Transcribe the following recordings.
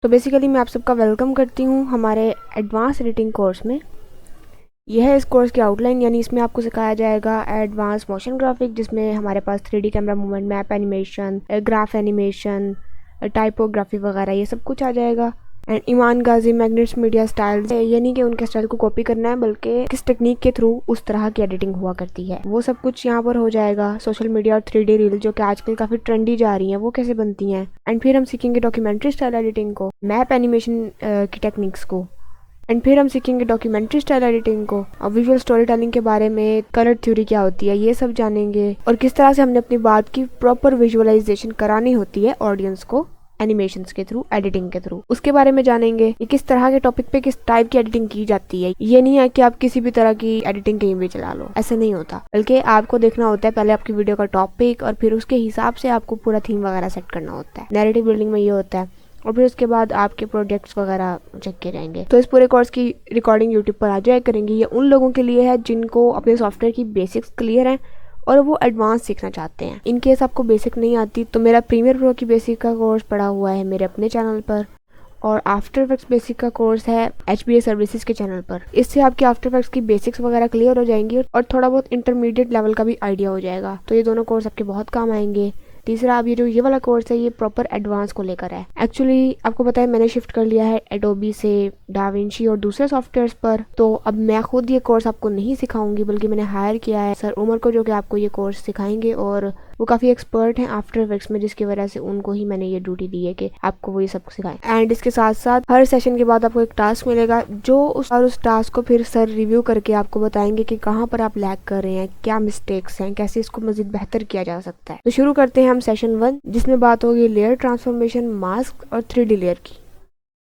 तो बेसिकली मैं आप सबका वेलकम करती हूँ हमारे एडवांस एडिटिंग कोर्स में। यह है इस कोर्स की आउटलाइन, यानी इसमें आपको सिखाया जाएगा एडवांस मोशन ग्राफिक, जिसमें हमारे पास 3D camera movement, map animation, graph animation, typography वगैरह ये सब कुछ आ जाएगा। And Iman Gadzhi Magnates Media style, ये नहीं कि उनके स्टाइल को कॉपी करना है, बल्कि किस टेक्निक के थ्रू उस तरह की एडिटिंग हुआ करती है वो सब कुछ यहाँ पर हो जाएगा। सोशल मीडिया और 3D रील जो कि आजकल काफ़ी ट्रेंडी जा रही हैं वो कैसे बनती हैं। एंड फिर हम सीखेंगे डॉक्यूमेंट्री स्टाइल एडिटिंग को, मैप एनिमेशन की टेक्निक्स को। एंड फिर हम सीखेंगे डॉक्यूमेंट्री स्टाइल एडिटिंग को और विजुअल स्टोरी टेलिंग के बारे में, कलर थ्योरी क्या होती है ये सब जानेंगे, और किस तरह से हमने अपनी बात की प्रॉपर विजुअलाइजेशन करानी होती है ऑडियंस को एनिमेशंस के थ्रू, एडिटिंग के थ्रू, उसके बारे में जानेंगे। ये किस तरह के टॉपिक पे किस टाइप की एडिटिंग की जाती है। ये नहीं है कि आप किसी भी तरह की एडिटिंग कहीं भी चला लो, ऐसे नहीं होता, बल्कि आपको देखना होता है पहले आपकी वीडियो का टॉपिक, और फिर उसके हिसाब से आपको पूरा थीम वगैरह सेट करना होता है। नैरेटिव बिल्डिंग में ये होता है, और फिर उसके बाद आपके प्रोजेक्ट्स वगैरह चेक किए जाएंगे। तो इस पूरे कोर्स की रिकॉर्डिंग यूट्यूब पर आ जाया करेंगी। ये उन लोगों के लिए है जिनको अपने सॉफ्टवेयर की बेसिक्स क्लियर हैं और वो एडवांस सीखना चाहते हैं। इन केस आपको बेसिक नहीं आती तो मेरा प्रीमियर प्रो की बेसिक का कोर्स पड़ा हुआ है मेरे अपने चैनल पर, और आफ्टर इफेक्ट्स बेसिक का कोर्स है HBA सर्विसेज के चैनल पर। इससे आपकी आफ्टर इफेक्ट्स की बेसिक्स वगैरह क्लियर हो जाएंगी और थोड़ा बहुत इंटरमीडिएट लेवल का भी आइडिया हो जाएगा। तो ये दोनों कोर्स आपके बहुत काम आएंगे। तीसरा, अब ये वाला कोर्स है ये प्रॉपर एडवांस को लेकर है। एक्चुअली आपको पता है मैंने शिफ्ट कर लिया है एडोबी से डाविंची और दूसरे सॉफ्टवेयर्स पर, तो अब मैं खुद ये कोर्स आपको नहीं सिखाऊंगी, बल्कि मैंने हायर किया है सर उमर को, जो कि आपको ये कोर्स सिखाएंगे, और वो काफ़ी एक्सपर्ट हैं आफ्टर इफेक्ट्स में, जिसकी वजह से उनको ही मैंने ये ड्यूटी दी है कि आपको वो ये सब सिखाएं। एंड इसके साथ साथ हर सेशन के बाद आपको एक टास्क मिलेगा, जो उस टास्क को फिर सर रिव्यू करके आपको बताएंगे कि कहाँ पर आप लैग कर रहे हैं, क्या मिस्टेक्स हैं, कैसे इसको मजीद बेहतर किया जा सकता है। तो शुरू करते हैं हम सेशन 1, जिसमें बात होगी लेयर ट्रांसफॉर्मेशन, मास्क और 3D लेयर की।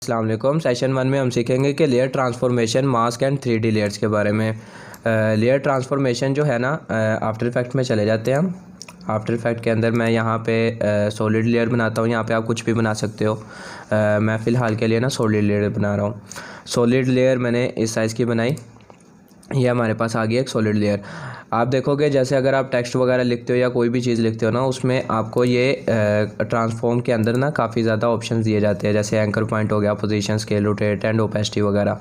अस्सलाम वालेकुम। सेशन 1 में हम सीखेंगे कि layer transformation, mask and 3D layers के बारे में। लेयर ट्रांसफॉर्मेशन जो है ना, आफ्टर इफेक्ट में चले जाते हैं हम। आफ्टर इफेक्ट के अंदर मैं यहाँ पे सॉलिड लेयर बनाता हूँ। यहाँ पे आप कुछ भी बना सकते हो। मैं फ़िलहाल के लिए ना सॉलिड लेयर बना रहा हूँ। सॉलिड लेयर मैंने इस साइज़ की बनाई। ये हमारे पास आ गई एक सॉलिड लेयर। आप देखोगे जैसे अगर आप टेक्स्ट वगैरह लिखते हो या कोई भी चीज़ लिखते हो ना, उसमें आपको ये ट्रांसफॉर्म के अंदर ना काफ़ी ज़्यादा ऑप्शंस दिए जाते हैं, जैसे एंकर पॉइंट हो गया, position, scale, rotate and opacity वगैरह।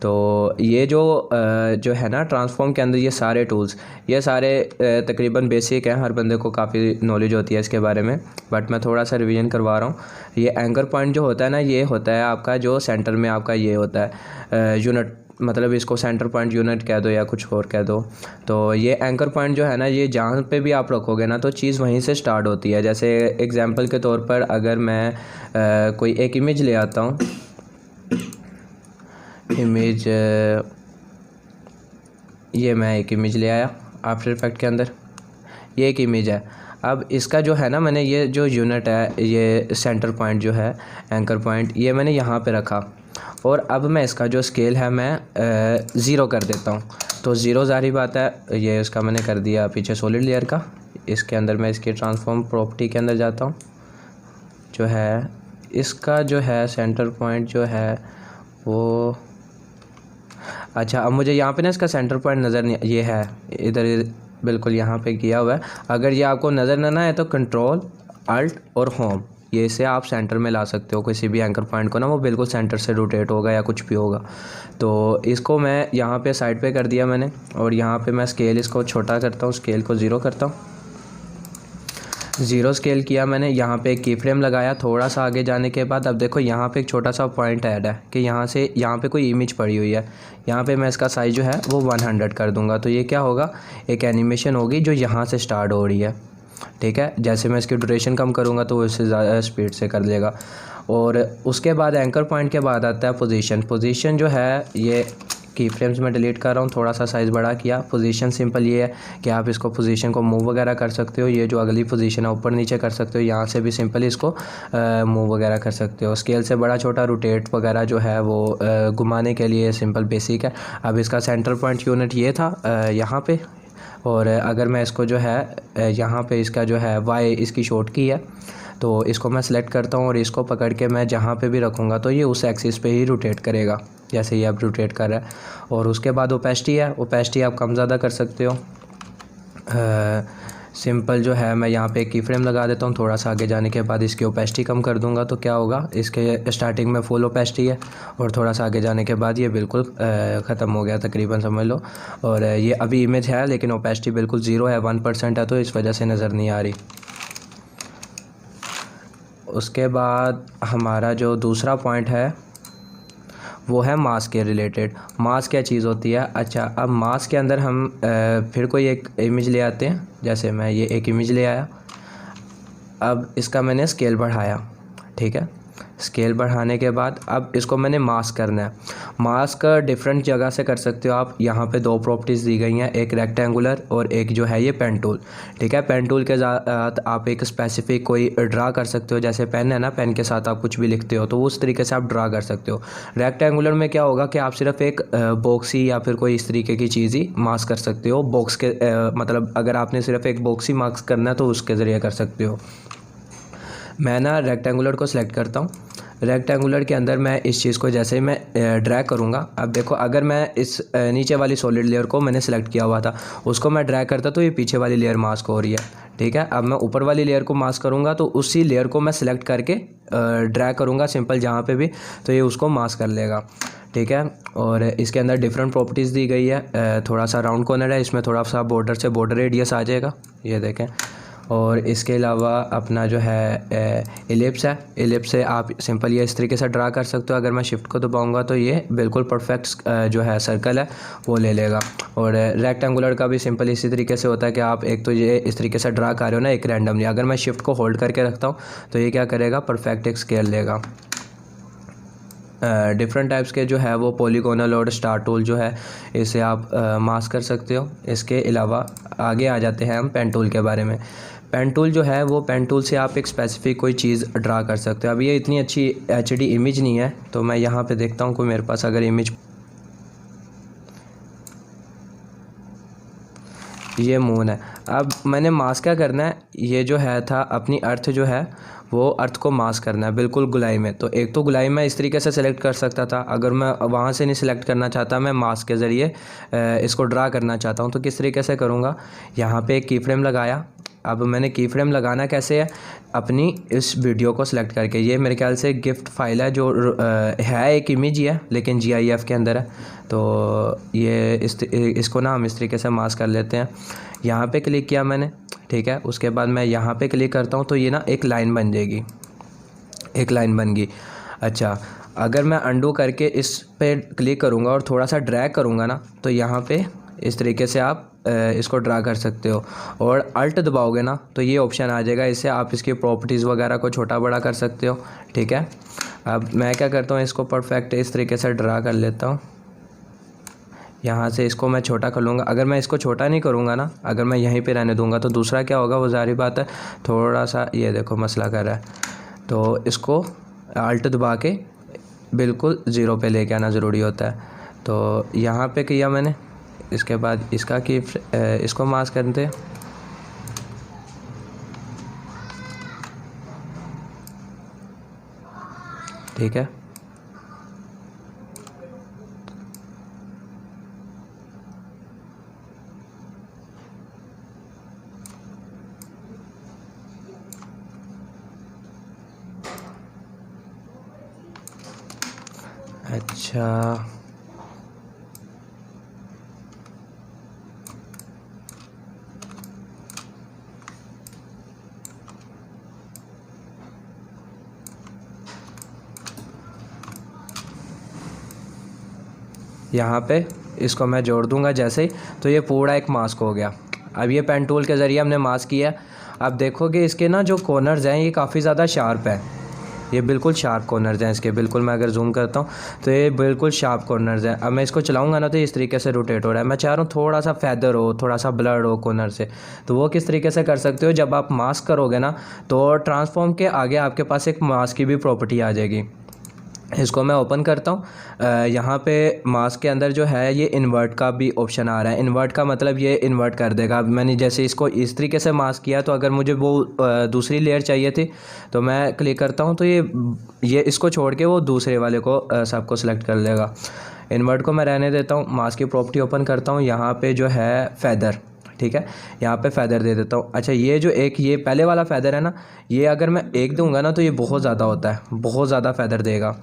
तो ये जो है ना ट्रांसफॉर्म के अंदर, ये सारे टूल्स, ये सारे तकरीबन बेसिक हैं, हर बंदे को काफ़ी नॉलेज होती है इसके बारे में, बट मैं थोड़ा सा रिवीजन करवा रहा हूँ। ये एंकर पॉइंट जो होता है ना, ये होता है आपका जो सेंटर में आपका ये होता है यूनिट, मतलब इसको सेंटर पॉइंट यूनिट कह दो या कुछ और कह दो। तो ये एंकर पॉइंट जो है ना, ये जहाँ पे भी आप रखोगे ना तो चीज़ वहीं से स्टार्ट होती है। जैसे एग्जांपल के तौर पर अगर मैं कोई एक इमेज ले आता हूँ, इमेज, ये मैं एक इमेज ले आया आफ्टर इफेक्ट के अंदर, ये एक इमेज है। अब इसका जो है ना, मैंने ये जो यूनिट है, ये सेंटर पॉइंट जो है, एंकर पॉइंट, ये मैंने यहाँ पे रखा, और अब मैं इसका जो स्केल है मैं 0 कर देता हूँ। तो 0 ज़ाहिर बात है, ये इसका मैंने कर दिया पीछे सॉलिड लेयर का। इसके अंदर मैं इसकी ट्रांसफॉर्म प्रॉपर्टी के अंदर जाता हूँ, जो है इसका जो है सेंटर पॉइंट जो है वो, अच्छा अब मुझे यहाँ पे ना इसका सेंटर पॉइंट नज़र नहीं, ये है इधर बिल्कुल यहाँ पे किया हुआ है। अगर ये आपको नज़र ना आए तो कंट्रोल अल्ट और होम, ये से आप सेंटर में ला सकते हो किसी भी एंकर पॉइंट को ना, वो बिल्कुल सेंटर से रोटेट होगा या कुछ भी होगा। तो इसको मैं यहाँ पे साइड पे कर दिया मैंने, और यहाँ पे मैं स्केल इसको छोटा करता हूँ, स्केल को 0 करता हूँ। 0 स्केल किया मैंने, यहाँ पे एक की फ्रेम लगाया। थोड़ा सा आगे जाने के बाद अब देखो यहाँ पे एक छोटा सा पॉइंट ऐड है कि यहाँ से यहाँ पे कोई इमेज पड़ी हुई है। यहाँ पे मैं इसका साइज़ जो है वो 100 कर दूँगा। तो ये क्या होगा, एक एनिमेशन होगी जो यहाँ से स्टार्ट हो रही है, ठीक है। जैसे मैं इसकी ड्यूरेशन कम करूँगा तो वो इससे ज़्यादा स्पीड से कर देगा। और उसके बाद एंकर पॉइंट के बाद आता है पोजीशन। पोजीशन जो है, ये की फ्रेम्स में डिलीट कर रहा हूँ, थोड़ा सा साइज़ बड़ा किया। पोजीशन सिंपल ये है कि आप इसको पोजीशन को मूव वगैरह कर सकते हो। ये जो अगली पोजीशन है ऊपर नीचे कर सकते हो, यहाँ से भी सिंपल इसको मूव वगैरह कर सकते हो। स्केल से बड़ा छोटा रोटेट वगैरह जो है वो घुमाने के लिए सिंपल बेसिक है। अब इसका सेंटर पॉइंट यूनिट ये था यहाँ पे, और अगर मैं इसको जो है यहाँ पे इसका जो है वाई इसकी शॉर्ट की है, तो इसको मैं सेलेक्ट करता हूँ और इसको पकड़ के मैं जहाँ पे भी रखूँगा तो ये उस एक्सिस पे ही रोटेट करेगा, जैसे ये अब रोटेट कर रहा है। और उसके बाद ओपेसिटी है, ओपेसिटी आप कम ज़्यादा कर सकते हो। सिंपल जो है मैं यहाँ पे एक की फ्रेम लगा देता हूँ। थोड़ा सा आगे जाने के बाद इसकी ओपेसिटी कम कर दूँगा तो क्या होगा, इसके स्टार्टिंग में फुल ओपेसिटी है और थोड़ा सा आगे जाने के बाद ये बिल्कुल ख़त्म हो गया तकरीबन, समझ लो। और ये अभी इमेज है लेकिन ओपेसिटी बिल्कुल ज़ीरो है, 1% है, तो इस वजह से नज़र नहीं आ रही। उसके बाद हमारा जो दूसरा पॉइंट है वो है मास्क के रिलेटेड। मास्क क्या चीज़ होती है? अच्छा, अब मास्क के अंदर हम फिर कोई एक इमेज ले आते हैं। जैसे मैं ये एक इमेज ले आया, अब इसका मैंने स्केल बढ़ाया, ठीक है। स्केल बढ़ाने के बाद अब इसको मैंने मास्क करना है। मास्क डिफरेंट जगह से कर सकते हो आप। यहाँ पे दो प्रॉपर्टीज़ दी गई हैं, एक रेक्टेंगुलर और एक जो है ये पेन टूल, ठीक है। पेन टूल के साथ आप एक स्पेसिफिक कोई ड्रा कर सकते हो, जैसे पेन है ना, पेन के साथ आप कुछ भी लिखते हो तो उस तरीके से आप ड्रा कर सकते हो। रेक्टेंगुलर में क्या होगा कि आप सिर्फ एक बॉक्स ही या फिर कोई इस तरीके की चीज़ ही मास्क कर सकते हो। बॉक्स के मतलब अगर आपने सिर्फ एक बॉक्स ही मास्क करना है तो उसके ज़रिए कर सकते हो। मैं ना रेक्टेंगुलर को सिलेक्ट करता हूँ। रेक्टेंगुलर के अंदर मैं इस चीज़ को जैसे ही मैं ड्रैग करूँगा, अब देखो अगर मैं इस नीचे वाली सॉलिड लेयर को मैंने सेलेक्ट किया हुआ था, उसको मैं ड्रैग करता तो ये पीछे वाली लेयर मास्क हो रही है, ठीक है। अब मैं ऊपर वाली लेयर को मास्क करूँगा तो उसी लेयर को मैं सिलेक्ट करके ड्रैग करूँगा सिंपल जहाँ पे भी, तो ये उसको मास्क कर लेगा, ठीक है। और इसके अंदर डिफरेंट प्रॉपर्टीज़ दी गई है। थोड़ा सा राउंड कॉर्नर है, इसमें थोड़ा सा बॉर्डर से बॉर्डर रेडियस आ जाएगा, ये देखें। और इसके अलावा अपना जो है एलिप्स है, एलिप्स से आप सिंपल ये इस तरीके से ड्रा कर सकते हो। अगर मैं शिफ्ट को दबाऊंगा तो ये बिल्कुल परफेक्ट जो है सर्कल है वो ले लेगा। और रेक्टेंगुलर का भी सिंपल इसी तरीके से होता है कि आप एक तो ये इस तरीके से ड्रा कर रहे हो ना एक रैंडमली, अगर मैं शिफ्ट को होल्ड करके रखता हूँ तो ये क्या करेगा, परफेक्ट एक स्केल लेगा। डिफरेंट टाइप्स के जो है वो पॉलीगोनल और स्टार टूल जो है इसे आप मास्क कर सकते हो। इसके अलावा आगे आ जाते हैं हम पेन टूल के बारे में। पेन टूल जो है वो पेन टूल से आप एक स्पेसिफिक कोई चीज़ ड्रा कर सकते हो। अब ये इतनी अच्छी HD इमेज नहीं है तो मैं यहाँ पे देखता हूँ कोई मेरे पास अगर इमेज, ये मून है। अब मैंने मास्क क्या करना है, ये जो है था अपनी अर्थ जो है वो अर्थ को मास्क करना है बिल्कुल गुलाई में। तो एक तो गुलाई में इस तरीके से सेलेक्ट कर सकता था, अगर मैं वहाँ से नहीं सिलेक्ट करना चाहता, मैं मास्क के ज़रिए इसको ड्रा करना चाहता हूँ, तो किस तरीके से करूँगा। यहाँ पे एक की फ्रेम लगाया। अब मैंने की फ्रेम लगाना कैसे है, अपनी इस वीडियो को सिलेक्ट करके, ये मेरे ख्याल से गिफ्ट फाइल है जो है एक इमेज ही है लेकिन GIF के अंदर है, तो ये इसको ना हम इस तरीके से मास्क कर लेते हैं। यहाँ पे क्लिक किया मैंने, ठीक है। उसके बाद मैं यहाँ पे क्लिक करता हूँ तो ये ना एक लाइन बन जाएगी, एक लाइन बन गई। अच्छा, अगर मैं अंडू करके इस पे क्लिक करूँगा और थोड़ा सा ड्रैग करूँगा ना तो यहाँ पे इस तरीके से आप इसको ड्रा कर सकते हो। और अल्ट दबाओगे ना तो ये ऑप्शन आ जाएगा, इससे आप इसकी प्रॉपर्टीज़ वगैरह को छोटा बड़ा कर सकते हो, ठीक है। अब मैं क्या करता हूँ, इसको परफेक्ट इस तरीके से ड्रा कर लेता हूँ। यहाँ से इसको मैं छोटा कर लूँगा। अगर मैं इसको छोटा नहीं करूँगा ना, अगर मैं यहीं पे रहने दूँगा तो दूसरा क्या होगा, वो ज़ाहिर बात है थोड़ा सा, ये देखो मसला कर रहा है, तो इसको अल्ट दबा के बिल्कुल ज़ीरो पे लेके आना ज़रूरी होता है। तो यहाँ पे किया मैंने, इसके बाद इसका कि इसको मास्क करते, ठीक है। अच्छा, यहाँ पे इसको मैं जोड़ दूंगा जैसे ही, तो ये पूरा एक मास्क हो गया। अब ये पेन टूल के ज़रिए हमने मास्क किया। अब देखोगे इसके ना जो कॉर्नर्स हैं ये काफ़ी ज़्यादा शार्प है, ये बिल्कुल शार्प कॉर्नर्स हैं इसके, बिल्कुल मैं अगर जूम करता हूँ तो ये बिल्कुल शार्प कॉर्नर्स हैं। अब मैं इसको चलाऊंगा ना तो इस तरीके से रोटेट हो रहा है। मैं चाह रहा हूँ थोड़ा सा फैदर हो, थोड़ा सा ब्लर हो कॉर्नर से, तो वो किस तरीके से कर सकते हो, जब आप मास्क करोगे ना तो ट्रांसफॉर्म के आगे आपके पास एक मास्क की भी प्रॉपर्टी आ जाएगी। इसको मैं ओपन करता हूँ। यहाँ पे मास्क के अंदर जो है ये इन्वर्ट का भी ऑप्शन आ रहा है। इन्वर्ट का मतलब ये इन्वर्ट कर देगा। अब मैंने जैसे इसको इस तरीके से मास्क किया तो अगर मुझे वो दूसरी लेयर चाहिए थी तो मैं क्लिक करता हूँ तो ये इसको छोड़ के वो दूसरे वाले को सबको सिलेक्ट कर लेगा। इन्वर्ट को मैं रहने देता हूँ। मास्क की प्रॉपर्टी ओपन करता हूँ। यहाँ पे जो है फैदर, ठीक है। यहाँ पे फ़ेदर दे देता हूँ। अच्छा, ये जो एक ये पहले वाला फ़ेदर है ना, ये अगर मैं एक दूंगा ना तो ये बहुत ज़्यादा होता है, बहुत ज़्यादा फ़ेदर देगा।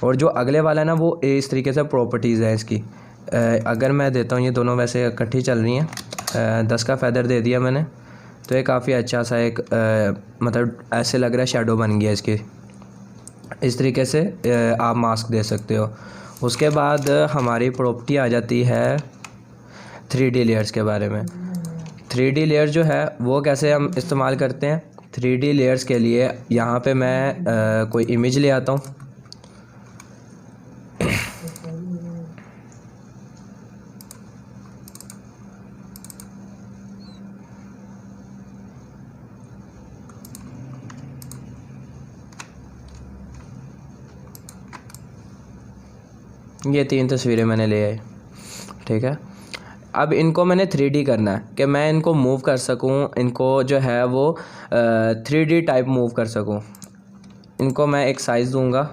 और जो अगले वाला है ना वो इस तरीके से प्रॉपर्टीज़ है इसकी। अगर मैं देता हूँ, ये दोनों वैसे इकट्ठी चल रही हैं, 10 का फ़ेदर दे दिया मैंने, तो ये काफ़ी अच्छा सा एक मतलब ऐसे लग रहा है शेडो बन गया इसकी। इस तरीके से आप मास्क दे सकते हो। उसके बाद हमारी प्रॉपर्टी आ जाती है 3D लेयर्स के बारे में। 3D लेयर जो है वो कैसे हम इस्तेमाल करते हैं। 3D लेयर्स के लिए यहाँ पे मैं कोई इमेज ले आता हूँ। ये 3 तस्वीरें मैंने ले आई, ठीक है। अब इनको मैंने 3D करना है कि मैं इनको मूव कर सकूं, इनको जो है वो 3D टाइप मूव कर सकूं। इनको मैं एक साइज़ दूंगा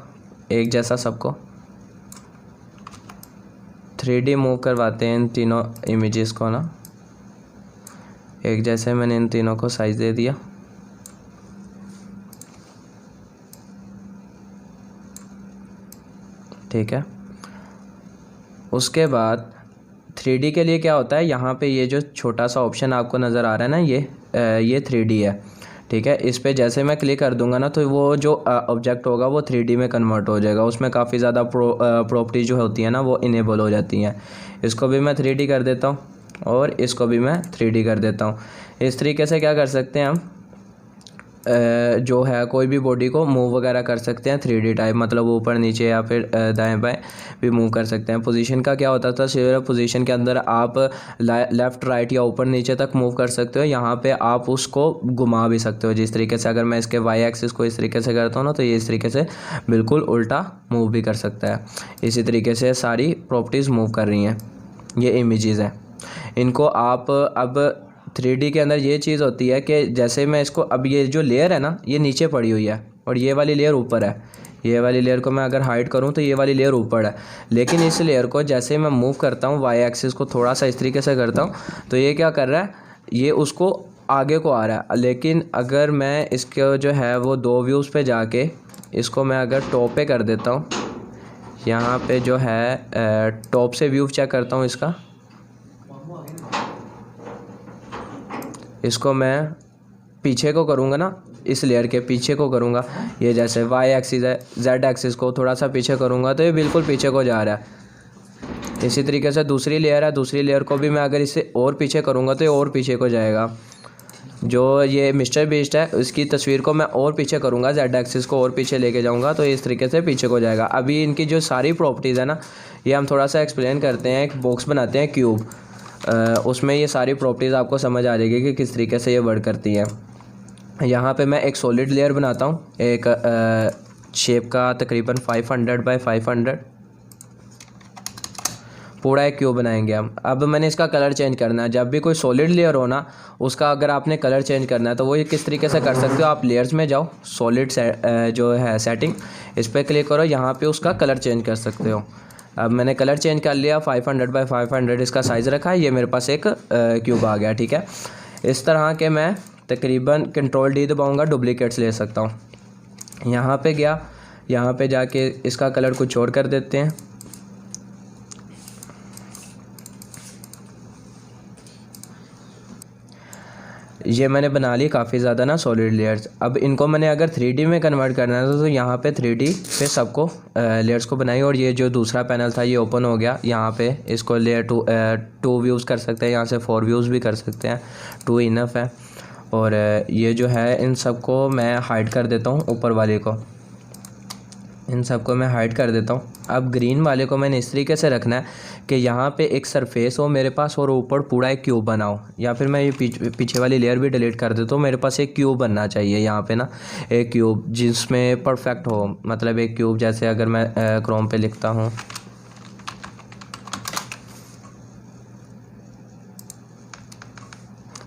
एक जैसा सबको। 3D मूव करवाते हैं इन तीनों इमेजेस को ना एक जैसे। मैंने इन तीनों को साइज़ दे दिया, ठीक है। उसके बाद 3D के लिए क्या होता है, यहाँ पे ये जो छोटा सा ऑप्शन आपको नज़र आ रहा है ना, ये 3D है, ठीक है। इस पे जैसे मैं क्लिक कर दूंगा ना तो वो जो ऑब्जेक्ट होगा वो 3D में कन्वर्ट हो जाएगा। उसमें काफ़ी ज़्यादा प्रॉपर्टी जो होती है ना वो इनेबल हो जाती हैं। इसको भी मैं 3D कर देता हूँ और इसको भी मैं 3D कर देता हूँ। इस तरीके से क्या कर सकते हैं हम, जो है कोई भी बॉडी को मूव वगैरह कर सकते हैं 3D टाइप, मतलब ऊपर नीचे या फिर दाएं बाएं भी मूव कर सकते हैं। पोजीशन का क्या होता था, सिर्फ पोजीशन के अंदर आप लेफ़्ट राइट या ऊपर नीचे तक मूव कर सकते हो। यहाँ पे आप उसको घुमा भी सकते हो जिस तरीके से। अगर मैं इसके वाई एक्सिस को इस तरीके से करता हूँ ना तो ये इस तरीके से बिल्कुल उल्टा मूव भी कर सकता है। इसी तरीके से सारी प्रॉपर्टीज़ मूव कर रही हैं। ये इमेजेस हैं, इनको आप अब 3D के अंदर ये चीज़ होती है कि जैसे मैं इसको, अब ये जो लेयर है ना ये नीचे पड़ी हुई है और ये वाली लेयर ऊपर है। ये वाली लेयर को मैं अगर हाइड करूं तो ये वाली लेयर ऊपर है, लेकिन इस लेयर को जैसे मैं मूव करता हूं वाई एक्सिस को थोड़ा सा इस तरीके से करता हूं तो ये क्या कर रहा है, ये उसको आगे को आ रहा है। लेकिन अगर मैं इसके जो है वो 2 व्यूज़ पे जाके इसको मैं अगर टॉप पे कर देता हूँ, यहाँ पे जो है टॉप से व्यू चेक करता हूँ इसका, इसको मैं पीछे को करूँगा ना, इस लेयर के पीछे को करूँगा, ये जैसे वाई एक्सिस है, जेड एक्सिस को थोड़ा सा पीछे करूँगा तो ये बिल्कुल पीछे को जा रहा है। इसी तरीके से दूसरी लेयर है, दूसरी लेयर को भी मैं अगर इससे और पीछे करूँगा तो ये और पीछे को जाएगा। जो ये मिस्टर बीस्ट है उसकी तस्वीर को मैं और पीछे करूँगा, जेड एक्सिस को और पीछे लेके जाऊँगा तो इस तरीके से पीछे को जाएगा। अभी इनकी जो सारी प्रॉपर्टीज़ है ना ये हम थोड़ा सा एक्सप्लेन करते हैं। एक बॉक्स बनाते हैं क्यूब, उसमें ये सारी प्रॉपर्टीज़ आपको समझ आ जाएगी कि किस तरीके से ये वर्क करती हैं। यहाँ पे मैं एक सॉलिड लेयर बनाता हूँ, एक शेप का तकरीबन 500 बाय 500 पूरा एक क्यूब बनाएंगे हम। अब मैंने इसका कलर चेंज करना है। जब भी कोई सॉलिड लेयर हो ना उसका अगर आपने कलर चेंज करना है तो वो ये किस तरीके से कर सकते हो, आप लेयर्स में जाओ, सॉलिड जो है सेटिंग, इस पर क्लिक करो, यहाँ पे उसका कलर चेंज कर सकते हो। अब मैंने कलर चेंज कर लिया, 500 बाय 500 इसका साइज़ रखा है, ये मेरे पास एक क्यूब आ गया, ठीक है। इस तरह के मैं तकरीबन कंट्रोल डी दबाऊँगा, डुप्लीकेट्स ले सकता हूँ। यहाँ पे गया, यहाँ पे जाके इसका कलर कुछ और कर देते हैं। ये मैंने बना ली काफ़ी ज़्यादा ना सॉलिड लेयर्स। अब इनको मैंने अगर 3D में कन्वर्ट करना है तो यहाँ पे 3D पे सबको लेयर्स को बनाई और ये जो दूसरा पैनल था ये ओपन हो गया। यहाँ पे इसको लेयर 2 व्यूज़ कर सकते हैं, यहाँ से 4 व्यूज़ भी कर सकते हैं, 2 इनफ है। और ये जो है इन सबको मैं हाइड कर देता हूँ, ऊपर वाले को इन सबको मैं हाइड कर देता हूँ। अब ग्रीन वाले को मैंने इस तरीके से रखना है कि यहाँ पे एक सरफेस हो मेरे पास और ऊपर पूरा एक क्यूब बनाओ, या फिर मैं ये पीछे वाली लेयर भी डिलीट कर देता हूँ। मेरे पास एक क्यूब बनना चाहिए यहाँ पे ना, एक क्यूब जिसमें परफेक्ट हो, मतलब एक क्यूब जैसे अगर मैं क्रोम पे लिखता हूँ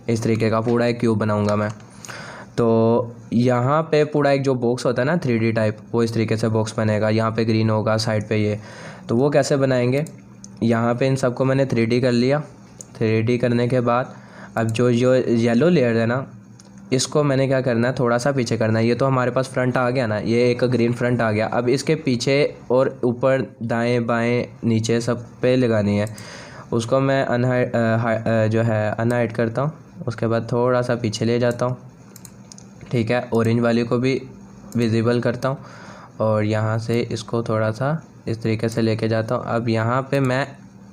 इस तरीके का पूरा एक क्यूब बनाऊँगा मैं। तो यहाँ पे पूरा एक जो बॉक्स होता है ना 3D टाइप, वो इस तरीके से बॉक्स बनेगा। यहाँ पे ग्रीन होगा साइड पे ये, तो वो कैसे बनाएंगे, यहाँ पे इन सबको मैंने 3D कर लिया। 3D करने के बाद अब जो येलो लेयर है ना, इसको मैंने क्या करना है, थोड़ा सा पीछे करना है। ये तो हमारे पास फ्रंट आ गया ना, ये एक ग्रीन फ्रंट आ गया। अब इसके पीछे और ऊपर दाएं बाएं नीचे सब पे लगानी है। उसको मैं अनहाइड करता हूँ। उसके बाद थोड़ा सा पीछे ले जाता हूँ, ठीक है। ऑरेंज वाली को भी विजिबल करता हूँ और यहाँ से इसको थोड़ा सा इस तरीके से लेके जाता हूँ। अब यहाँ पे मैं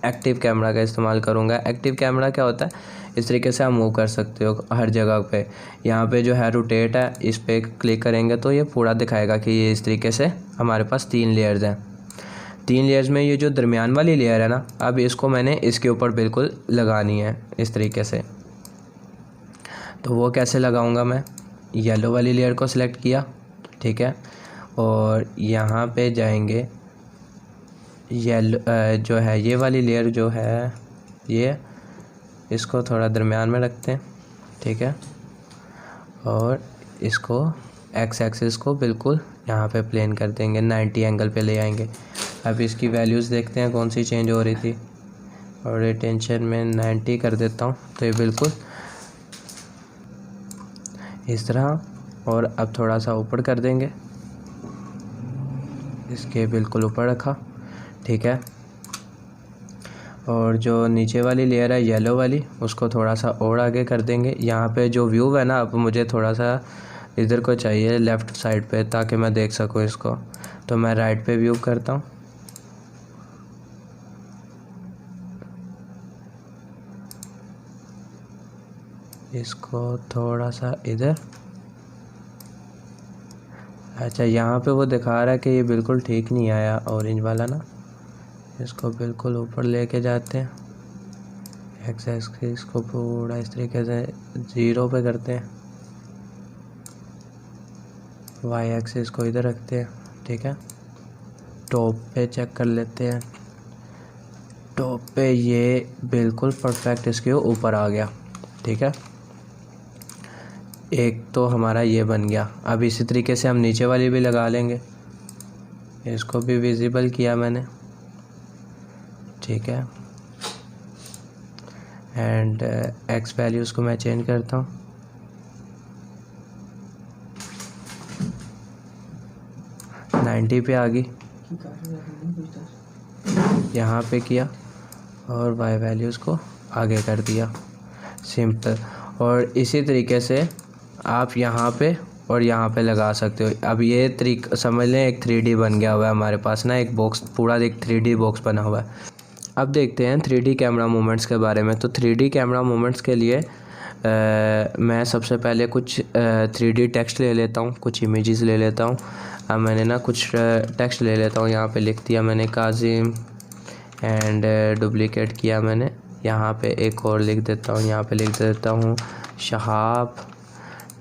एक्टिव कैमरा का इस्तेमाल करूँगा। एक्टिव कैमरा क्या होता है, इस तरीके से आप मूव कर सकते हो हर जगह पे। यहाँ पे जो है रोटेट है, इस पर क्लिक करेंगे तो ये पूरा दिखाएगा कि ये इस तरीके से हमारे पास 3 लेयर्स हैं। 3 लेयर्स में ये जो दरमियान वाली लेयर है ना, अब इसको मैंने इसके ऊपर बिल्कुल लगानी है इस तरीके से। तो वो कैसे लगाऊंगा, मैं येलो वाली लेयर को सिलेक्ट किया, ठीक है, और यहाँ पे जाएंगे। येलो जो है ये वाली लेयर जो है, ये इसको थोड़ा दरमियान में रखते हैं, ठीक है, और इसको एक्स एक्सिस को बिल्कुल यहाँ पे प्लेन कर देंगे, 90 एंगल पे ले आएंगे। अब इसकी वैल्यूज़ देखते हैं कौन सी चेंज हो रही थी, और रिटेंशन में 90 कर देता हूँ तो ये बिल्कुल इस तरह। और अब थोड़ा सा ऊपर कर देंगे, इसके बिल्कुल ऊपर रखा, ठीक है। और जो नीचे वाली लेयर है येलो वाली, उसको थोड़ा सा और आगे कर देंगे। यहाँ पे जो व्यू है ना, अब मुझे थोड़ा सा इधर को चाहिए लेफ़्ट साइड पे, ताकि मैं देख सकूँ इसको। तो मैं राइट पे व्यू करता हूँ, इसको थोड़ा सा इधर। अच्छा, यहाँ पे वो दिखा रहा है कि ये बिल्कुल ठीक नहीं आया ऑरेंज वाला ना, इसको बिल्कुल ऊपर लेके जाते हैं। एक्स एक्सिस को पूरा इस तरीके से 0 पे करते हैं, वाई एक्सिस को इधर रखते हैं, ठीक है। टॉप पे चेक कर लेते हैं, टॉप पे ये बिल्कुल परफेक्ट इसके ऊपर आ गया, ठीक है। एक तो हमारा ये बन गया। अब इसी तरीके से हम नीचे वाली भी लगा लेंगे, इसको भी विजिबल किया मैंने, ठीक है। एंड एक्स वैल्यूज़ को मैं चेंज करता हूँ, नाइन्टी पे आ गई, यहाँ पे किया और वाई वैल्यूज़ को आगे कर दिया, सिंपल। और इसी तरीके से आप यहाँ पे और यहाँ पे लगा सकते हो। अब ये तरीका समझ लें, एक 3D बन गया हुआ है हमारे पास ना, एक बॉक्स, पूरा एक 3D बॉक्स बना हुआ है। अब देखते हैं 3D कैमरा मूवमेंट्स के बारे में। तो 3D कैमरा मूवमेंट्स के लिए मैं सबसे पहले कुछ 3D टेक्स्ट ले लेता हूँ, कुछ इमेजेस ले लेता हूँ। अब मैंने ना कुछ टेक्स्ट ले लेता हूँ, यहाँ पे लिख दिया मैंने काजिम, एंड डुप्लीकेट किया मैंने, यहाँ पे एक और लिख देता हूँ, यहाँ पे लिख देता हूँ शहाब,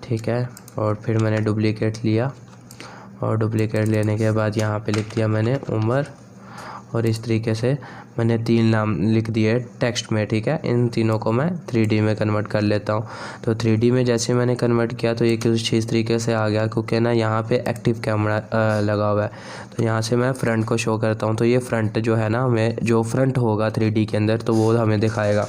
ठीक है। और फिर मैंने डुप्लीकेट लिया, और डुप्लीकेट लेने के बाद यहाँ पे लिख दिया मैंने उमर, और इस तरीके से मैंने 3 नाम लिख दिए टेक्स्ट में, ठीक है। इन तीनों को मैं 3D में कन्वर्ट कर लेता हूँ। तो 3D में जैसे मैंने कन्वर्ट किया तो ये कुछ इस तरीके से आ गया, क्योंकि ना यहाँ पे एक्टिव कैमरा लगा हुआ है। तो यहाँ से मैं फ्रंट को शो करता हूँ, तो ये फ्रंट जो है ना, हमें जो फ्रंट होगा 3D के अंदर तो वो हमें दिखाएगा,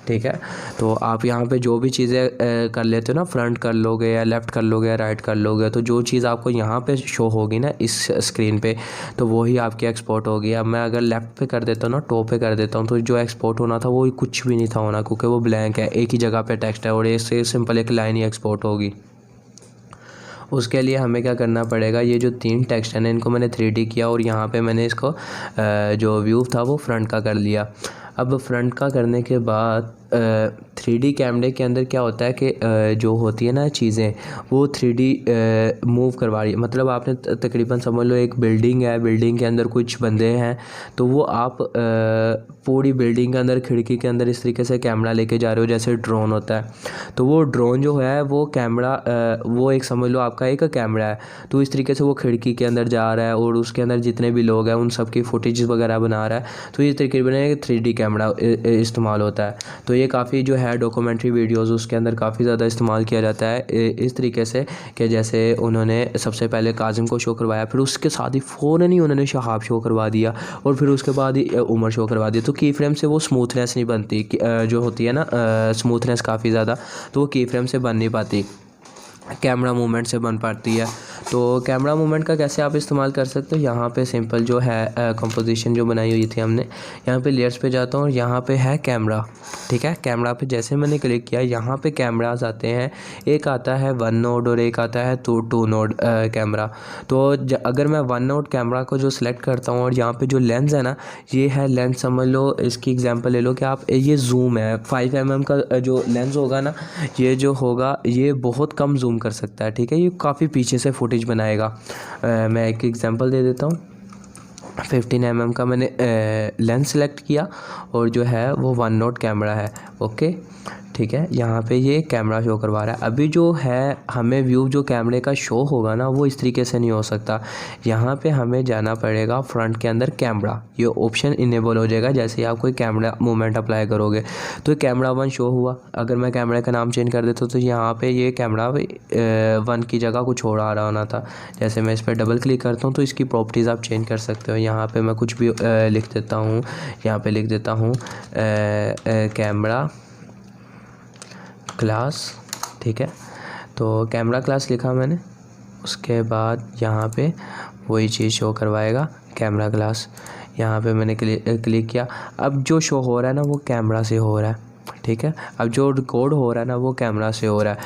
ठीक है। तो आप यहाँ पे जो भी चीज़ें कर लेते हो ना, फ्रंट कर लोगे या लेफ़्ट कर लोगे या राइट कर लोगे, तो जो चीज़ आपको यहाँ पे शो होगी ना इस स्क्रीन पे, तो वही आपकी एक्सपोर्ट होगी। अब मैं अगर लेफ़्ट पे कर देता हूँ ना, टॉप पे कर देता हूँ, तो जो एक्सपोर्ट होना था वो कुछ भी नहीं था होना, क्योंकि वो ब्लैंक है, एक ही जगह पे टेक्स्ट है और इससे सिंपल एक लाइन ही एक्सपोर्ट होगी। उसके लिए हमें क्या करना पड़ेगा, ये जो 3 टेक्स्ट है ना, इनको मैंने 3D किया और यहाँ पे मैंने इसको जो व्यू था वो फ्रंट का कर लिया। अब फ्रंट का करने के बाद 3D कैमरे के अंदर क्या होता है कि जो होती है ना चीज़ें, वो 3D मूव करवा रही है। मतलब आपने तकरीबन समझ लो एक बिल्डिंग है, बिल्डिंग के अंदर कुछ बंदे हैं, तो वो आप पूरी बिल्डिंग के अंदर खिड़की के अंदर इस तरीके से कैमरा लेके जा रहे हो, जैसे ड्रोन होता है। तो वो ड्रोन जो है वो कैमरा वो एक समझ लो आपका एक कैमरा है, तो इस तरीके से वो खिड़की के अंदर जा रहा है और उसके अंदर जितने भी लोग हैं उन सब की फुटेज वगैरह बना रहा है। तो इस तरीके से 3D कैमरा इस्तेमाल होता है। तो ये काफ़ी जो है डॉक्यूमेंट्री वीडियोज़ उसके अंदर काफ़ी ज़्यादा इस्तेमाल किया जाता है इस तरीके से कि जैसे उन्होंने सबसे पहले काजिम को शो करवाया, फिर उसके साथ ही फ़ौरन ही उन्होंने शहाब शो करवा दिया और फिर उसके बाद ही उमर शो करवा दिया। तो की फ्रेम से वो स्मूथनेस नहीं बनती जो होती है ना, स्मूथनेस काफ़ी ज़्यादा, तो वो की फ्रेम से बन नहीं पाती, कैमरा मूवमेंट से बन पाती है। तो कैमरा मूवमेंट का कैसे आप इस्तेमाल कर सकते हो, यहाँ पे सिंपल जो है कंपोजिशन जो बनाई हुई थी हमने, यहाँ पे लेयर्स पे जाता हूँ और यहाँ पे है कैमरा। ठीक है, कैमरा पे जैसे मैंने क्लिक किया यहाँ पे कैमरास आते हैं, एक आता है 1 नोड और एक आता है 2 नोड कैमरा। तो अगर मैं 1 नोड कैमरा को जो सिलेक्ट करता हूँ और यहाँ पे जो लेंस है ना, ये है लेंस, समझ लो इसकी एग्जांपल ले लो कि आप, ये जूम है 5 mm का जो लेंस होगा ना, ये जो होगा ये बहुत कम जूम कर सकता है। ठीक है, ये काफ़ी पीछे से फुटेज बनाएगा। मैं एक एग्जांपल दे देता हूँ। 15 mm का मैंने लेंस सेलेक्ट किया और जो है वो 1 नोड कैमरा है। ओके, ठीक है, यहाँ पे ये कैमरा शो करवा रहा है। अभी जो है हमें व्यू जो कैमरे का शो होगा ना, वो इस तरीके से नहीं हो सकता। यहाँ पे हमें जाना पड़ेगा फ्रंट के अंदर कैमरा, ये ऑप्शन इनेबल हो जाएगा जैसे ही आप कोई कैमरा मूवमेंट अप्लाई करोगे। तो कैमरा 1 शो हुआ। अगर मैं कैमरे का नाम चेंज कर देता हूँ तो यहाँ पे ये कैमरा 1 की जगह कुछ और आ रहा होना था। जैसे मैं इस पर डबल क्लिक करता हूँ तो इसकी प्रॉपर्टीज़ आप चेंज कर सकते हो। यहाँ पे मैं कुछ भी लिख देता हूँ, यहाँ पे लिख देता हूँ कैमरा क्लास। ठीक है, तो कैमरा क्लास लिखा मैंने, उसके बाद यहाँ पे वही चीज़ शो करवाएगा कैमरा क्लास। यहाँ पे मैंने क्लिक किया। अब जो शो हो रहा है ना वो कैमरा से हो रहा है। ठीक है, अब जो रिकॉर्ड हो रहा है ना वो कैमरा से हो रहा है।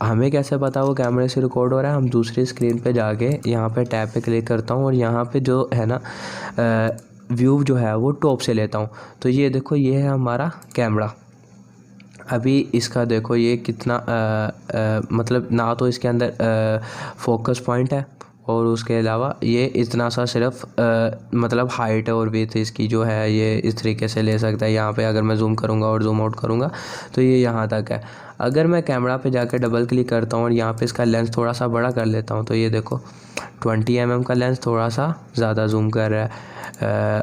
हमें कैसे पता वो कैमरे से रिकॉर्ड हो रहा है, हम दूसरी स्क्रीन पे जाके यहाँ पे टैब पे क्लिक करता हूँ और यहाँ पे जो है ना व्यू जो है वो टॉप से लेता हूँ। तो ये देखो, ये है हमारा कैमरा। अभी इसका देखो ये कितना मतलब ना तो इसके अंदर फोकस पॉइंट है और उसके अलावा ये इतना सा सिर्फ मतलब हाइट और विड्थ इसकी जो है ये इस तरीके से ले सकता है। यहाँ पे अगर मैं जूम करूँगा और जूम आउट करूँगा तो ये यहाँ तक है। अगर मैं कैमरा पे जाकर डबल क्लिक करता हूँ और यहाँ पे इसका लेंस थोड़ा सा बड़ा कर लेता हूँ तो ये देखो 20 mm का लेंस थोड़ा सा ज़्यादा जूम कर रहा है।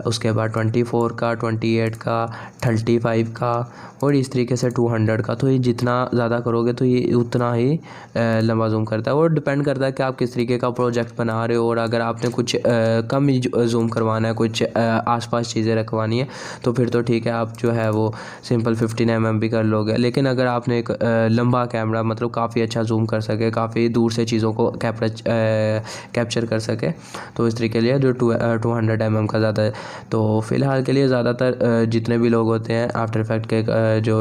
उसके बाद 24 का, 28 का, 35 का और इस तरीके से 200 का। तो ये जितना ज़्यादा करोगे तो ये उतना ही लंबा जूम करता है। और डिपेंड करता है कि आप किस तरीके का प्रोजेक्ट बना रहे हो और अगर आपने कुछ कम ही जूम करवाना है, कुछ आसपास चीज़ें रखवानी है तो फिर तो ठीक है, आप जो है वो सिंपल 15 mm भी कर लोगे। लेकिन अगर आपने एक लंबा कैमरा मतलब काफ़ी अच्छा जूम कर सके, काफ़ी दूर से चीज़ों को कैप्चर कर सके तो इस तरीके लिए जो 200 mm का ज़्यादा है। तो फ़िलहाल के लिए ज़्यादातर जितने भी लोग होते हैं आफ्टर इफेक्ट के जो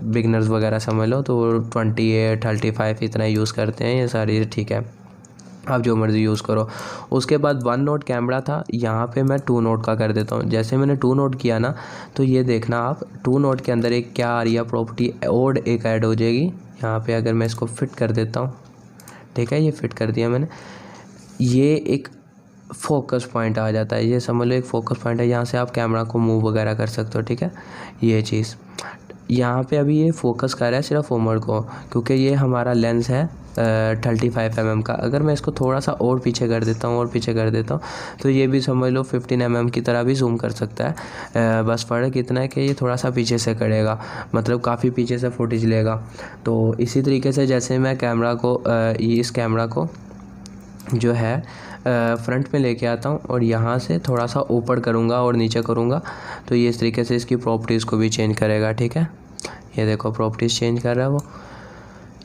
बिगनर्स वगैरह समझ लो तो 28, 35 इतना यूज़ करते हैं ये सारी। ठीक है, आप जो मर्ज़ी यूज़ करो। उसके बाद 1 नोड कैमरा था, यहाँ पे मैं 2 नोड का कर देता हूँ। जैसे मैंने 2 नोड किया ना तो ये देखना आप 2 नोड के अंदर एक क्या आ रही है प्रॉपर्टी, और एक ऐड हो जाएगी यहाँ पे। अगर मैं इसको फिट कर देता हूँ, ठीक है, ये फिट कर दिया मैंने, ये एक फोकस पॉइंट आ जाता है। ये समझ लो एक फोकस पॉइंट है, यहाँ से आप कैमरा को मूव वगैरह कर सकते हो। ठीक है, ये चीज़ यहाँ पे अभी ये फोकस कर रहा है सिर्फ उमर को, क्योंकि ये हमारा लेंस है 35 mm का। अगर मैं इसको थोड़ा सा और पीछे कर देता हूँ और पीछे कर देता हूँ तो ये भी समझ लो 15 mm की तरह भी जूम कर सकता है। बस फ़र्क इतना है कि ये थोड़ा सा पीछे से करेगा, मतलब काफ़ी पीछे से फुटेज लेगा। तो इसी तरीके से जैसे मैं कैमरा को इस कैमरा को जो है फ्रंट में लेके आता हूँ और यहाँ से थोड़ा सा ऊपर करूँगा और नीचे करूँगा तो ये इस तरीके से इसकी प्रॉपर्टीज़ को भी चेंज करेगा। ठीक है, ये देखो प्रॉपर्टीज़ चेंज कर रहा है वो।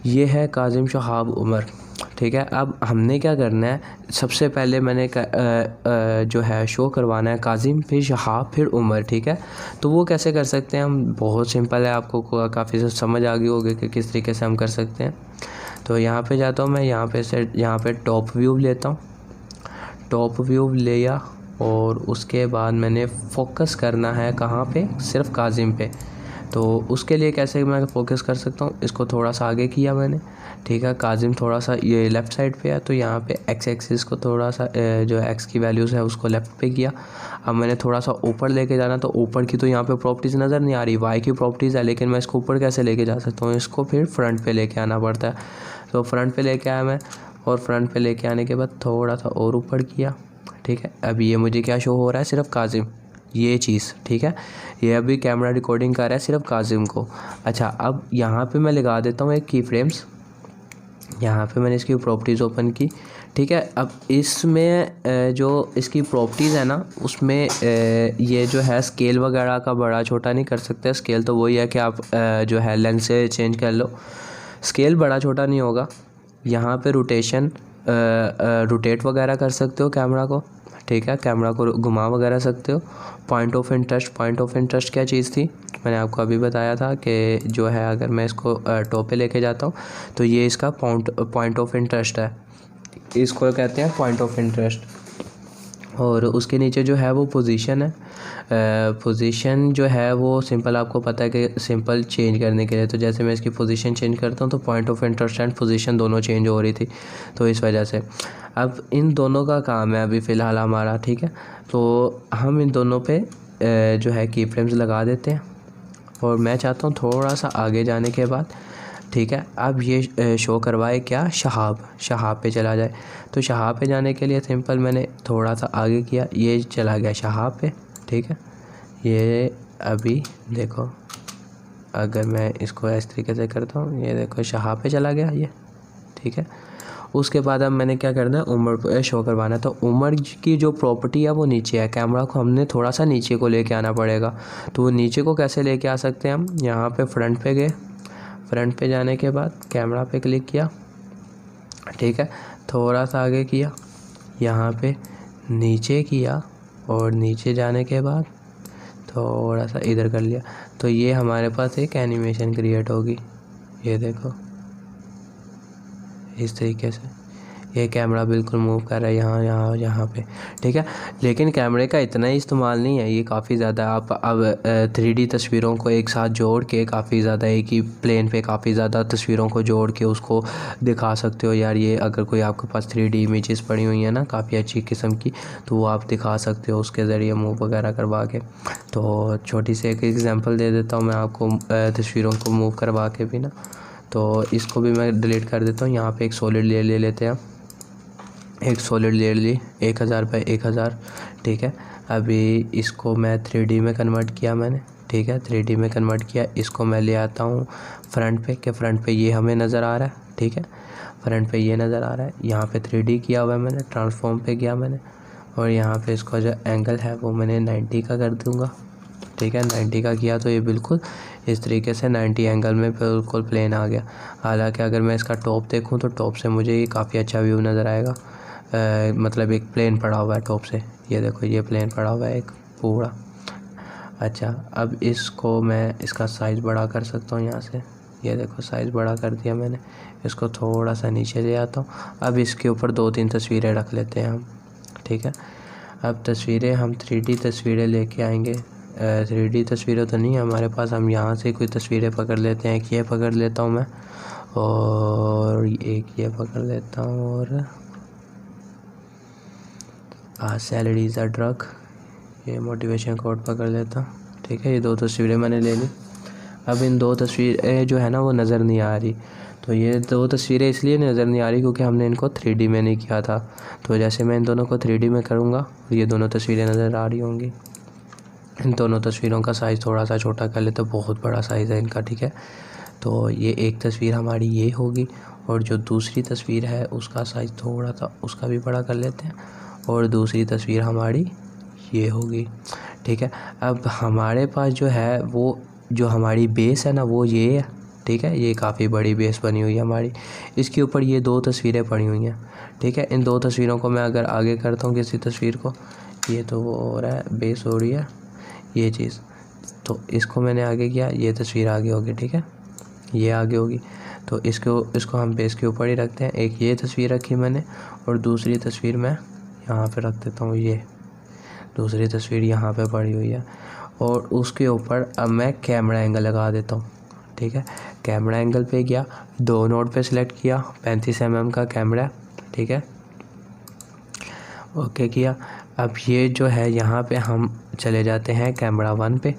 ये है काजिम शहाब उमर। ठीक है, अब हमने क्या करना है, सबसे पहले मैंने जो है शो करवाना है काजिम, फिर शहाब, फिर उमर। ठीक है, तो वो कैसे कर सकते हैं हम, बहुत सिंपल है, आपको काफ़ी समझ आ गई होगी कि किस तरीके से हम कर सकते हैं। तो यहाँ पे जाता हूँ मैं, यहाँ पे टॉप व्यू लेता हूँ, टॉप व्यू लिया और उसके बाद मैंने फोकस करना है कहाँ पे, सिर्फ काजिम पे। तो उसके लिए कैसे मैं फोकस कर सकता हूँ, इसको थोड़ा सा आगे किया मैंने। ठीक है, काजिम थोड़ा सा ये लेफ़्ट साइड पे है तो यहाँ पे एक्स एक्सिस को थोड़ा सा जो एक्स की वैल्यूज़ है उसको लेफ़्ट पे किया। अब मैंने थोड़ा सा ऊपर लेके जाना, तो ऊपर की तो यहाँ पे प्रॉपर्टीज़ नज़र नहीं आ रही, वाई की प्रॉपर्टीज़ है, लेकिन मैं इसको ऊपर कैसे लेके जा सकता हूँ, इसको फिर फ्रंट पे लेके आना पड़ता है। तो फ्रंट पे लेके आया मैं और फ्रंट पे लेके आने के बाद थोड़ा सा और ऊपर किया। ठीक है, अब ये मुझे क्या शो हो रहा है, सिर्फ काजिम। ये चीज़, ठीक है। ये अभी कैमरा रिकॉर्डिंग कर रहा है सिर्फ कासिम को। अच्छा, अब यहाँ पे मैं लगा देता हूँ एक की फ्रेम्स। यहाँ पे मैंने इसकी प्रॉपर्टीज़ ओपन की, ठीक है। अब इसमें जो इसकी प्रॉपर्टीज़ है ना, उसमें ये जो है स्केल वगैरह का बड़ा छोटा नहीं कर सकते। स्केल तो वही है कि आप जो है लेंस से चेंज कर लो, स्केल बड़ा छोटा नहीं होगा। यहाँ पे रोटेशन रोटेट वगैरह कर सकते हो कैमरा को, ठीक है। कैमरा को घुमा वगैरह सकते हो। Point of interest, point of interest क्या चीज़ थी, मैंने आपको अभी बताया था कि जो है अगर मैं इसको टॉप पे लेके जाता हूँ तो ये इसका पॉइंट ऑफ इंटरेस्ट है, इसको कहते हैं पॉइंट ऑफ इंटरेस्ट। और उसके नीचे जो है वो पोजीशन है। पोजीशन जो है वो सिंपल, आपको पता है कि सिंपल चेंज करने के लिए, तो जैसे मैं इसकी पोजीशन चेंज करता हूँ तो point of interest and position दोनों चेंज हो रही थी, तो इस वजह से अब इन दोनों का काम है अभी फ़िलहाल हमारा, ठीक है। तो हम इन दोनों पे जो है की फ्रेम्स लगा देते हैं। और मैं चाहता हूँ थोड़ा सा आगे जाने के बाद, ठीक है, अब ये शो करवाए क्या, शहाब पे चला जाए। तो शहाब पे जाने के लिए सिंपल मैंने थोड़ा सा आगे किया, ये चला गया शहाब पे, ठीक है। ये अभी देखो, अगर मैं इसको इस तरीके से करता हूँ, ये देखो शहाब पे चला गया ये, ठीक है। उसके बाद अब मैंने क्या करना है, उमर पे शो करवाना है। तो उमर की जो प्रॉपर्टी है वो नीचे है, कैमरा को हमने थोड़ा सा नीचे को लेके आना पड़ेगा। तो वो नीचे को कैसे लेके आ सकते हैं हम, यहाँ पे फ्रंट पे गए, फ्रंट पे जाने के बाद कैमरा पे क्लिक किया, ठीक है। थोड़ा सा आगे किया, यहाँ पे नीचे किया, और नीचे जाने के बाद थोड़ा सा इधर कर लिया, तो ये हमारे पास एक एनिमेशन क्रिएट होगी। ये देखो इस तरीके से ये कैमरा बिल्कुल मूव कर रहा है यहाँ पे, ठीक है। लेकिन कैमरे का इतना ही इस्तेमाल नहीं है, ये काफ़ी ज़्यादा आप अब 3D तस्वीरों को एक साथ जोड़ के काफ़ी ज़्यादा एक ही प्लेन पे काफ़ी ज़्यादा तस्वीरों को जोड़ के उसको दिखा सकते हो यार। ये अगर कोई आपके पास 3D इमेजेस पड़ी हुई है ना काफ़ी अच्छी किस्म की, तो वो आप दिखा सकते हो उसके ज़रिए मूव वगैरह करवा के। तो छोटी सी एक एग्ज़ाम्पल दे देता हूँ मैं आपको तस्वीरों को मूव करवा के भी ना। तो इसको भी मैं डिलीट कर देता हूँ। यहाँ पे एक सॉलिड लेयर ले लेते हैं, एक सॉलिड लेयर ली 1000 बाई 1000, ठीक है। अभी इसको मैं 3D में कन्वर्ट किया मैंने, ठीक है, 3D में कन्वर्ट किया। इसको मैं ले आता हूँ फ्रंट पे, कि फ्रंट पे ये हमें नज़र आ रहा है, ठीक है, फ्रंट पे ये नज़र आ रहा है। यहाँ पे 3D किया हुआ है मैंने, ट्रांसफॉर्म पे किया मैंने, और यहाँ पे इसका जो एंगल है वो मैंने 90 का कर दूँगा, ठीक है। 90 का किया तो ये बिल्कुल इस तरीके से 90 एंगल में बिल्कुल प्लेन आ गया। हालांकि अगर मैं इसका टॉप देखूं तो टॉप से मुझे ये काफ़ी अच्छा व्यू नज़र आएगा। मतलब एक प्लेन पड़ा हुआ है टॉप से, ये देखो ये प्लेन पड़ा हुआ है एक पूरा। अच्छा, अब इसको मैं इसका साइज़ बड़ा कर सकता हूँ यहाँ से, ये देखो साइज़ बड़ा कर दिया मैंने। इसको थोड़ा सा नीचे ले आता हूँ। अब इसके ऊपर 2-3 तस्वीरें रख लेते हैं हम, ठीक है। अब तस्वीरें हम 3D तस्वीरें लेके आएंगे। 3D तस्वीरें तो नहीं है हमारे पास, हम यहाँ से कोई तस्वीरें पकड़ लेते हैं। एक ये पकड़ लेता हूँ मैं, और एक ये पकड़ लेता हूँ, और सैलड इज़ अ ड्रग, ये मोटिवेशन कोट पकड़ लेता हूँ, ठीक है। ये 2 तस्वीरें मैंने ले ली। अब इन 2 तस्वीरें जो है ना वो नज़र नहीं आ रही। तो ये 2 तस्वीरें इसलिए नज़र नहीं आ रही क्योंकि हमने इनको 3D में नहीं किया था। तो जैसे मैं इन दोनों को 3D में करूँगा, ये दोनों तस्वीरें नज़र आ रही होंगी। इन दोनों तस्वीरों का साइज़ थोड़ा सा छोटा कर ले, तो बहुत बड़ा साइज़ है इनका, ठीक है। तो ये एक तस्वीर हमारी ये होगी, और जो दूसरी तस्वीर है उसका साइज़ थोड़ा सा उसका भी बड़ा कर लेते हैं, और दूसरी तस्वीर हमारी ये होगी, ठीक है। अब हमारे पास जो है वो जो हमारी बेस है ना वो ये है, ठीक है। ये काफ़ी बड़ी बेस बनी हुई है हमारी, इसके ऊपर ये 2 तस्वीरें पड़ी हुई हैं, ठीक है। इन 2 तस्वीरों को मैं अगर आगे करता हूँ किसी तस्वीर को, ये तो वो हो रहा है, बेस हो रही है ये चीज़, तो इसको मैंने आगे किया, ये तस्वीर आगे होगी, ठीक है, ये आगे होगी। तो इसको हम बेस के ऊपर ही रखते हैं। एक ये तस्वीर रखी मैंने, और दूसरी तस्वीर मैं यहाँ पे रख देता हूँ, ये दूसरी तस्वीर यहाँ पे पड़ी हुई है। और उसके ऊपर अब मैं कैमरा एंगल लगा देता हूँ, ठीक है। कैमरा एंगल पे गया, 2 नोड पे सिलेक्ट किया, 35 mm का कैमरा, ठीक है, ओके किया। अब ये जो है यहाँ पे हम चले जाते हैं कैमरा 1 पे,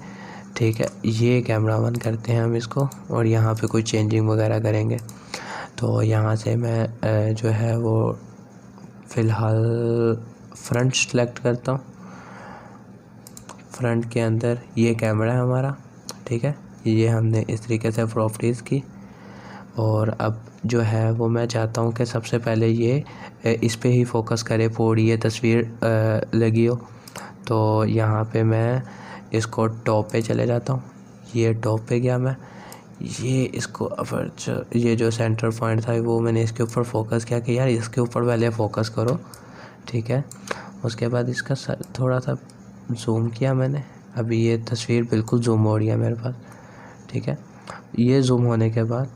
ठीक है। ये कैमरा 1 करते हैं हम इसको, और यहाँ पे कोई चेंजिंग वगैरह करेंगे। तो यहाँ से मैं जो है वो फ़िलहाल फ्रंट सेलेक्ट करता हूँ, फ्रंट के अंदर ये कैमरा है हमारा, ठीक है। ये हमने इस तरीके से प्रॉपर्टीज़ की। और अब जो है वो मैं चाहता हूँ कि सबसे पहले ये इस पे ही फोकस करे, पूरी ये तस्वीर लगी हो। तो यहाँ पे मैं इसको टॉप पे चले जाता हूँ। ये टॉप पे गया मैं, ये इसको अपर्चर, ये जो सेंटर पॉइंट था वो मैंने इसके ऊपर फोकस किया कि यार इसके ऊपर पहले फोकस करो, ठीक है। उसके बाद इसका थोड़ा सा जूम किया मैंने। अभी ये तस्वीर बिल्कुल जूम हो रही है मेरे पास, ठीक है। ये जूम होने के बाद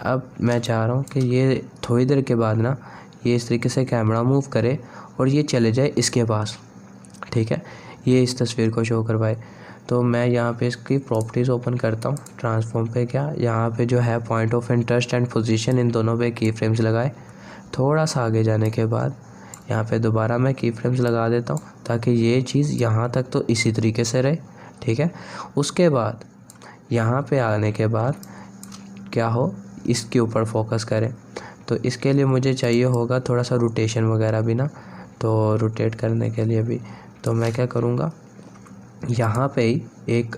अब मैं चाह रहा हूँ कि ये थोड़ी देर के बाद ना ये इस तरीके से कैमरा मूव करे और ये चले जाए इसके पास, ठीक है। ये इस तस्वीर को शो करवाए। तो मैं यहाँ पे इसकी प्रॉपर्टीज़ ओपन करता हूँ, ट्रांसफॉर्म पे क्या, यहाँ पे जो है point of interest and position, इन दोनों पे की फ्रेम्स लगाए। थोड़ा सा आगे जाने के बाद यहाँ पे दोबारा मैं की फ्रेम्स लगा देता हूँ ताकि ये चीज़ यहाँ तक तो इसी तरीके से रहे, ठीक है। उसके बाद यहाँ पे आने के बाद क्या हो, इसके ऊपर फोकस करें। तो इसके लिए मुझे चाहिए होगा थोड़ा सा रोटेशन वगैरह भी ना, तो रोटेट करने के लिए भी तो मैं क्या करूँगा, यहाँ पे ही एक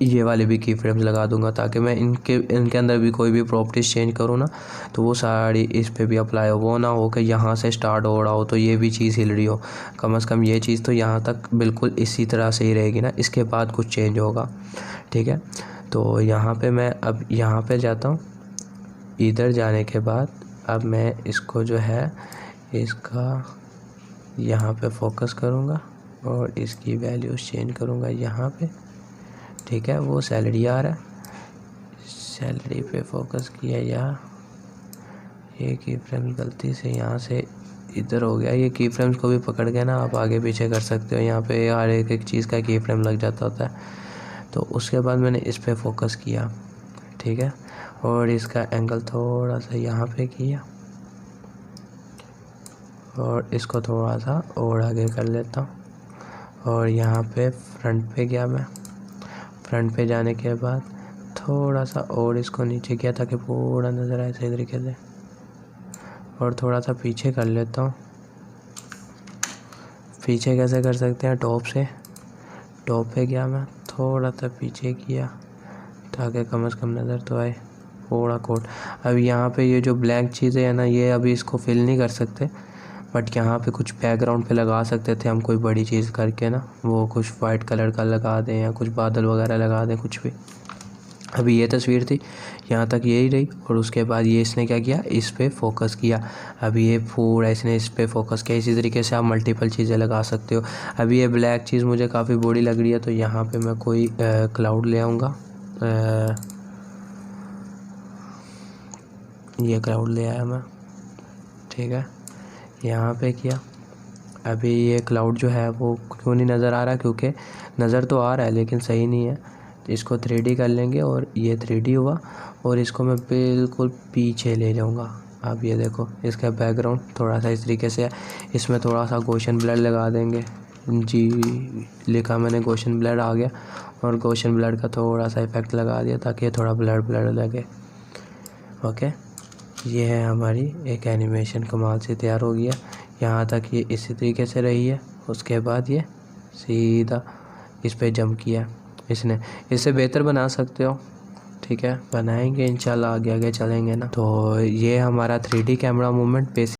ये वाले भी की फ्रेम्स लगा दूंगा ताकि मैं इनके अंदर भी कोई भी प्रॉपर्टीज़ चेंज करूँ ना तो वो सारी इस पे भी अप्लाई हो। वो ना हो कि यहाँ से स्टार्ट हो रहा हो तो ये भी चीज़ हिल रही हो, कम से कम ये चीज़ तो यहाँ तक बिल्कुल इसी तरह से ही रहेगी ना, इसके बाद कुछ चेंज होगा, ठीक है। तो यहाँ पे मैं अब यहाँ पे जाता हूँ। इधर जाने के बाद अब मैं इसको जो है इसका यहाँ पे फोकस करूँगा और इसकी वैल्यूज चेंज करूँगा यहाँ पे, ठीक है। वो सैलरी आ रहा है, सैलरी पे फोकस किया, यहाँ ये की फ्रेम्स गलती से यहाँ से इधर हो गया। ये की फ्रेम्स को भी पकड़ के ना आप आगे पीछे कर सकते हो, यहाँ पे हर एक चीज़ का की फ्रेम लग जाता होता है। तो उसके बाद मैंने इस पे फोकस किया, ठीक है। और इसका एंगल थोड़ा सा यहाँ पे किया और इसको थोड़ा सा और आगे कर लेता हूँ। और यहाँ पे फ्रंट पे गया मैं, फ्रंट पे जाने के बाद थोड़ा सा और इसको नीचे किया ताकि पूरा नज़र आए सही तरीके से। और थोड़ा सा पीछे कर लेता हूँ। पीछे कैसे कर सकते हैं, टॉप से, टॉप पे गया मैं, थोड़ा सा पीछे किया ताकि कम से कम नज़र तो आए थोड़ा कोट। अब यहाँ पे ये जो ब्लैंक चीज़ें है ना, ये अभी इसको फिल नहीं कर सकते, बट यहाँ पे कुछ बैकग्राउंड पे लगा सकते थे हम कोई बड़ी चीज़ करके ना, वो कुछ वाइट कलर का लगा दें या कुछ बादल वगैरह लगा दें, कुछ भी। अभी ये तस्वीर थी, यहाँ तक यही रही। और उसके बाद ये इसने क्या किया, इस पे फोकस किया। अभी ये पूरा इसने इस पे फोकस किया। इसी तरीके से आप मल्टीपल चीज़ें लगा सकते हो। अभी ये ब्लैक चीज़ मुझे काफ़ी बड़ी लग रही है तो यहाँ पे मैं कोई क्लाउड ले आऊँगा, ये क्लाउड ले आया मैं, ठीक है। यहाँ पे किया। अभी ये क्लाउड जो है वो क्यों नहीं नज़र आ रहा, क्योंकि नज़र तो आ रहा है लेकिन सही नहीं है। इसको 3D कर लेंगे और ये 3D हुआ और इसको मैं बिल्कुल पीछे ले जाऊँगा। अब ये देखो इसका बैकग्राउंड थोड़ा सा इस तरीके से है, इसमें थोड़ा सा गॉसियन ब्लर लगा देंगे। जी लिखा मैंने, गॉसियन ब्लर आ गया और गॉसियन ब्लर का थोड़ा सा इफेक्ट लगा दिया ताकि ये थोड़ा ब्लर ब्लर लगे। ओके, ये है हमारी एक एनिमेशन कमाल से तैयार हो गया। यहाँ तक ये इसी तरीके से रही है। उसके बाद ये सीधा इस पे जंप किया इसने। इससे बेहतर बना सकते हो, ठीक है, बनाएंगे इंशाल्लाह, आगे आगे चलेंगे ना। तो ये हमारा 3D कैमरा मूवमेंट बेसिक